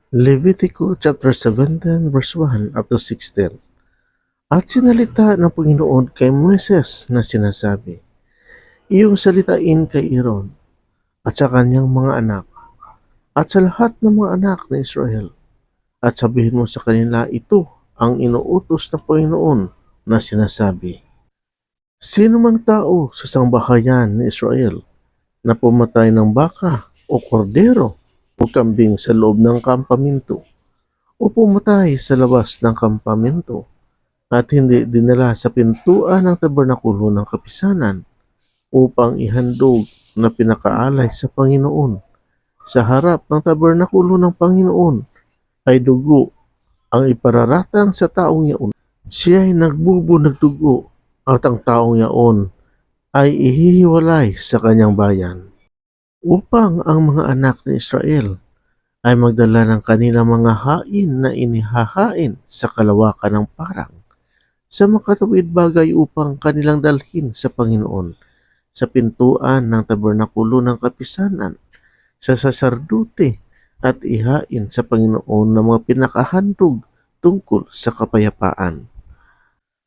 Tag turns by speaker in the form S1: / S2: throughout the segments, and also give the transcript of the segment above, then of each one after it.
S1: Levitico chapter 17 verse 1 up to 16. At sinalita ng Panginoon kay Moises na sinasabi, iyong salitain kay Aaron at sa kanyang mga anak at sa lahat ng mga anak ng Israel at sabihin mo sa kanila ito ang inuutos ng Panginoon na sinasabi. Sino mang tao sa sangbahayan ni Israel na pumatay ng baka o kordero o kambing sa loob ng kampamento o pumatay sa labas ng kampamento at hindi dinala sa pintuan ng tabernakulo ng kapisanan upang ihandog na pinakaalay sa Panginoon. Sa harap ng tabernakulo ng Panginoon ay dugo ang ipararatang sa taong yaon. Siya ay nagbubunag dugo at ang taong yaon ay ihihiwalay sa kanyang bayan upang ang mga anak ni Israel ay magdala ng kanilang mga hain na inihahain sa kalawakan ng parang sa makatawid bagay upang kanilang dalhin sa Panginoon sa pintuan ng tabernakulo ng kapisanan sa sasardute at ihain sa Panginoon ng mga pinakahandog tungkol sa kapayapaan.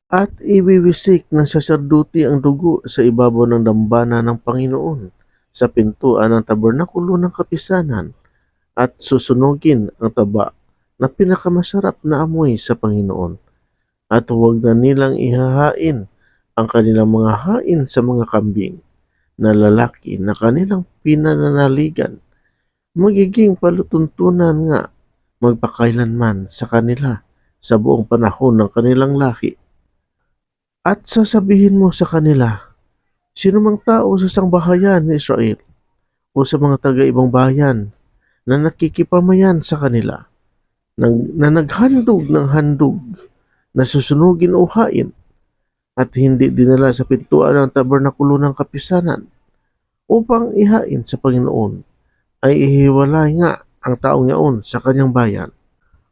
S1: At ibiwisik ng sasardute ang dugo sa ibabaw ng dambana ng Panginoon sa pintuan ng tabernakulo ng kapisanan at susunugin ang taba na pinakamasarap na amoy sa Panginoon. At huwag na nilang ihahain ang kanilang mga hain sa mga kambing na lalaki na kanilang pinananaligan. Magiging palutuntunan nga magpakailanman sa kanila sa buong panahon ng kanilang lahi. At sasabihin mo sa kanila, sino mang tao sa sangbahayan ni Israel o sa mga taga-ibang bayan na nakikipamayan sa kanila, na naghandog ng handog na susunugin o hain at hindi dinala sa pintuan ng tabernakulo ng kapisanan upang ihain sa Panginoon, ay ihiwalay nga ang taong yaon sa kanyang bayan.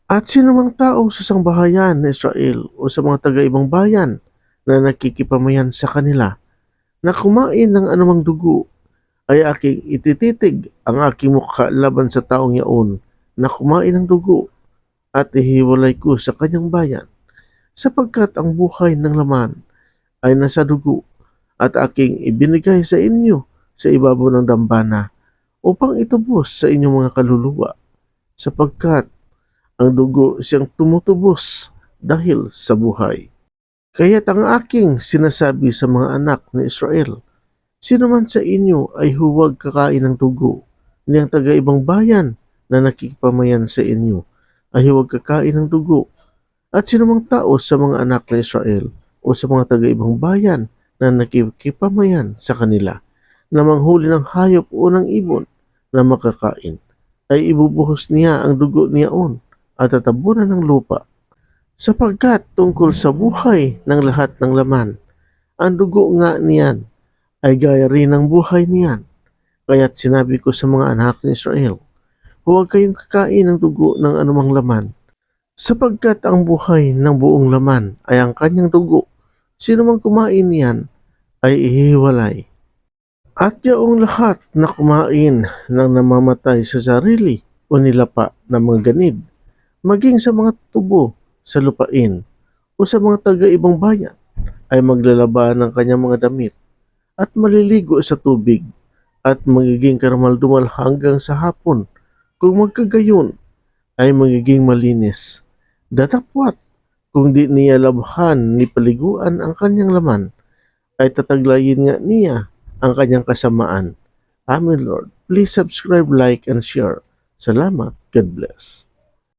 S1: At sino mang tao sa sangbahayan ng Israel o sa mga taga-ibang bayan na nakikipamayan sa kanila na kumain ng anumang dugo, ay aking itititig ang aking mukha laban sa taong yaon na kumain ng dugo at ihiwalay ko sa kanyang bayan, sapagkat ang buhay ng laman ay nasa dugo at aking ibinigay sa inyo sa ibabaw ng dambana upang itubos sa inyong mga kaluluwa, sapagkat ang dugo siyang tumutubos dahil sa buhay. Kaya't ang aking sinasabi sa mga anak ni Israel, sino man sa inyo ay huwag kakain ng dugo, niyang taga-ibang bayan na nakikipamayan sa inyo ay huwag kakain ng dugo. At sino mang tao sa mga anak ni Israel o sa mga taga-ibang bayan na nakikipamayan sa kanila na manghuli ng hayop o ng ibon na makakain, ay ibubuhos niya ang dugo niyaon at tatabunan ng lupa. Sapagkat tungkol sa buhay ng lahat ng laman, ang dugo nga niyan ay gaya rin ng buhay niyan. Kaya't sinabi ko sa mga anak ni Israel, huwag kayong kakain ng dugo ng anumang laman, sapagkat ang buhay ng buong laman ay ang kanyang dugo. Sino mang kumain niyan ay ihiwalay. At yaong lahat na kumain ng namamatay sa sarili o nilapa ng mga ganid, maging sa mga tubo sa lupain o sa mga taga-ibang bayan, ay maglalaba ng kanyang mga damit at maliligo sa tubig at magiging karamaldumal hanggang sa hapon. Kung magkagayon, ay magiging malinis. Datapwat, kung di niya labhan ni paliguan ang kanyang laman, ay tataglayin nga niya ang kanyang kasamaan. Amen, Lord. Please subscribe, like, and share. Salamat. God bless.